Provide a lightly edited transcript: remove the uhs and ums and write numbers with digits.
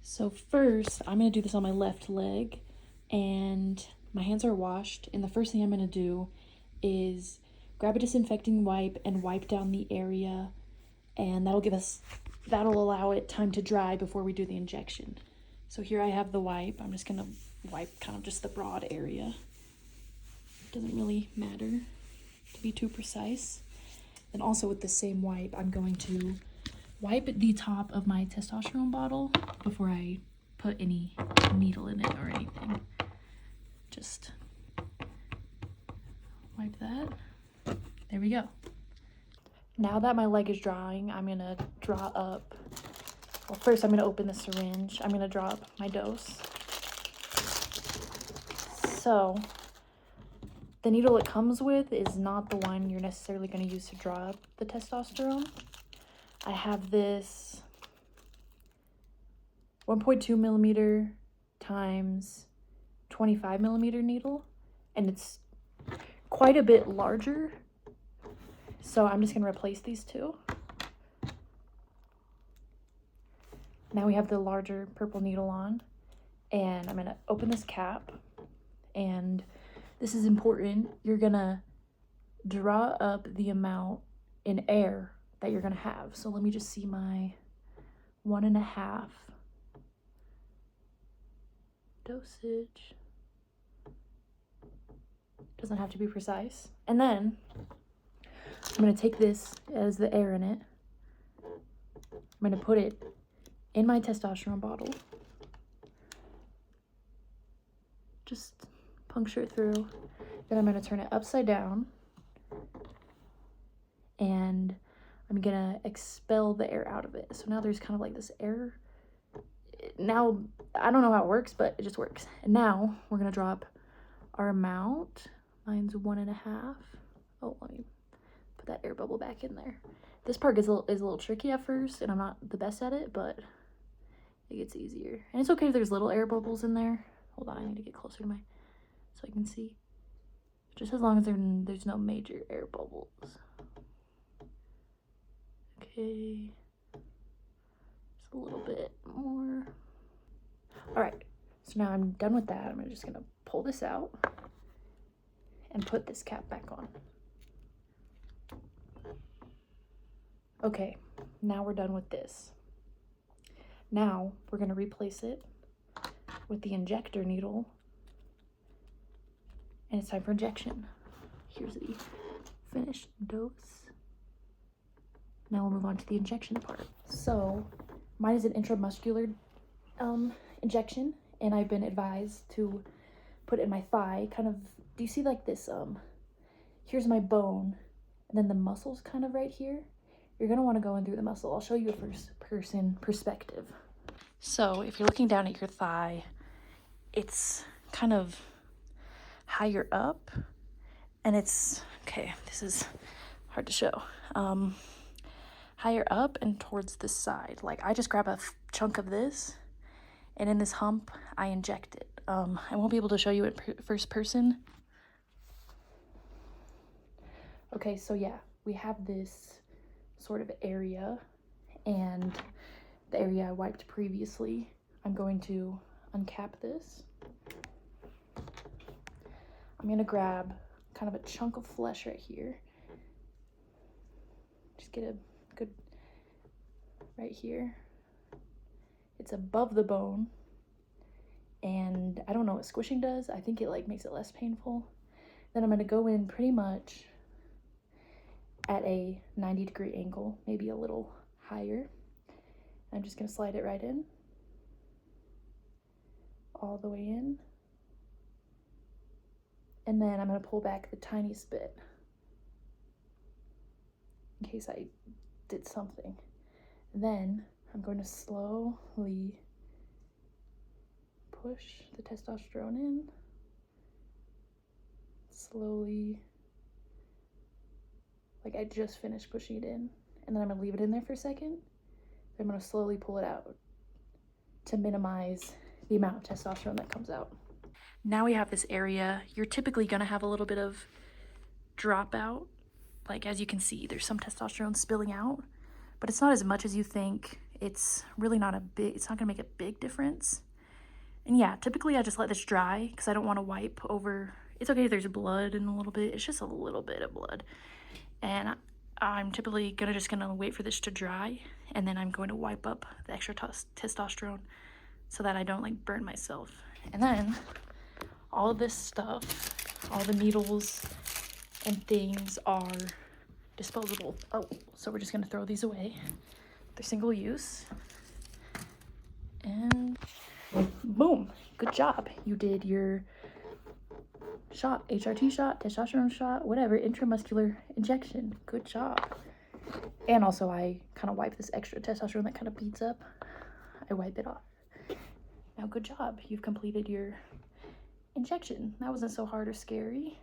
So first, I'm going to do this on my left leg, and my hands are washed, and the first thing I'm going to do is grab a disinfecting wipe and wipe down the area, and that'll allow it time to dry before we do the injection. So here I have the wipe. I'm just going to wipe kind of just the broad area. Doesn't really matter to be too precise. And also with the same wipe, I'm going to wipe the top of my testosterone bottle before I put any needle in it or anything. Just wipe that. There we go. Now that my leg is drying, I'm gonna draw up, well, first I'm gonna open the syringe. I'm gonna draw up my dose. So the needle it comes with is not the one you're necessarily gonna use to draw up the testosterone. I have this 1.2 millimeter times 25 millimeter needle, and it's quite a bit larger. So I'm just gonna replace these two. Now we have the larger purple needle on, and I'm gonna open this cap, and this is important. You're gonna draw up the amount in air that you're gonna have. So let me just see my 1.5 dosage. Doesn't have to be precise. And then I'm gonna take this as the air in it. I'm gonna put it in my testosterone bottle. Just puncture it through. Then I'm gonna turn it upside down, and I'm gonna expel the air out of it. So now there's kind of like this air. Now, I don't know how it works, but it just works. And now we're gonna drop our amount. Mine's 1.5. Oh, let me put that air bubble back in there. This part is a little tricky at first, and I'm not the best at it, but it gets easier. And it's okay if there's little air bubbles in there. Hold on, I need to get closer to so I can see. Just as long as there's no major air bubbles. Okay, just a little bit more. All right, so now I'm done with that. I'm just gonna pull this out and put this cap back on. Okay, now we're done with this. Now we're gonna replace it with the injector needle, and it's time for injection. Here's the finished dose. Now we'll move on to the injection part. So mine is an intramuscular injection, and I've been advised to put it in my thigh. Kind of, do you see like this, here's my bone, and then the muscle's kind of right here. You're gonna wanna go in through the muscle. I'll show you a first person perspective. So if you're looking down at your thigh, it's kind of higher up, and it's, okay, this is hard to show. Higher up and towards the side. Like, I just grab a chunk of this, and in this hump, I inject it. I won't be able to show you it first person. Okay, so yeah, we have this sort of area, and the area I wiped previously. I'm going to uncap this. I'm gonna grab kind of a chunk of flesh right here. Just get a good, right here. It's above the bone, and I don't know what squishing does. I think it like makes it less painful. Then I'm gonna go in pretty much at a 90-degree angle, maybe a little higher. I'm just gonna slide it right in, all the way in. And then I'm gonna pull back the tiniest bit in case I did something. Then I'm going to slowly push the testosterone in. Slowly, like I just finished pushing it in. And then I'm gonna leave it in there for a second. Then I'm gonna slowly pull it out to minimize the amount of testosterone that comes out. Now we have this area. You're typically gonna have a little bit of dropout. Like, as you can see, there's some testosterone spilling out, but it's not as much as you think it's really not it's not gonna make a big difference. And yeah, typically I just let this dry because I don't want to wipe over. It's okay if there's blood in a little bit. It's just a little bit of blood. And I'm typically just gonna wait for this to dry, and then I'm going to wipe up the extra testosterone so that I don't like burn myself. And then all of this stuff, all the needles and things are disposable. Oh, so we're just gonna throw these away. They're single use. And boom, good job. You did your shot, HRT shot, testosterone shot, whatever, intramuscular injection. Good job. And also I kind of wipe this extra testosterone that kind of beads up. I wipe it off. Now, good job. You've completed your injection. That wasn't so hard or scary.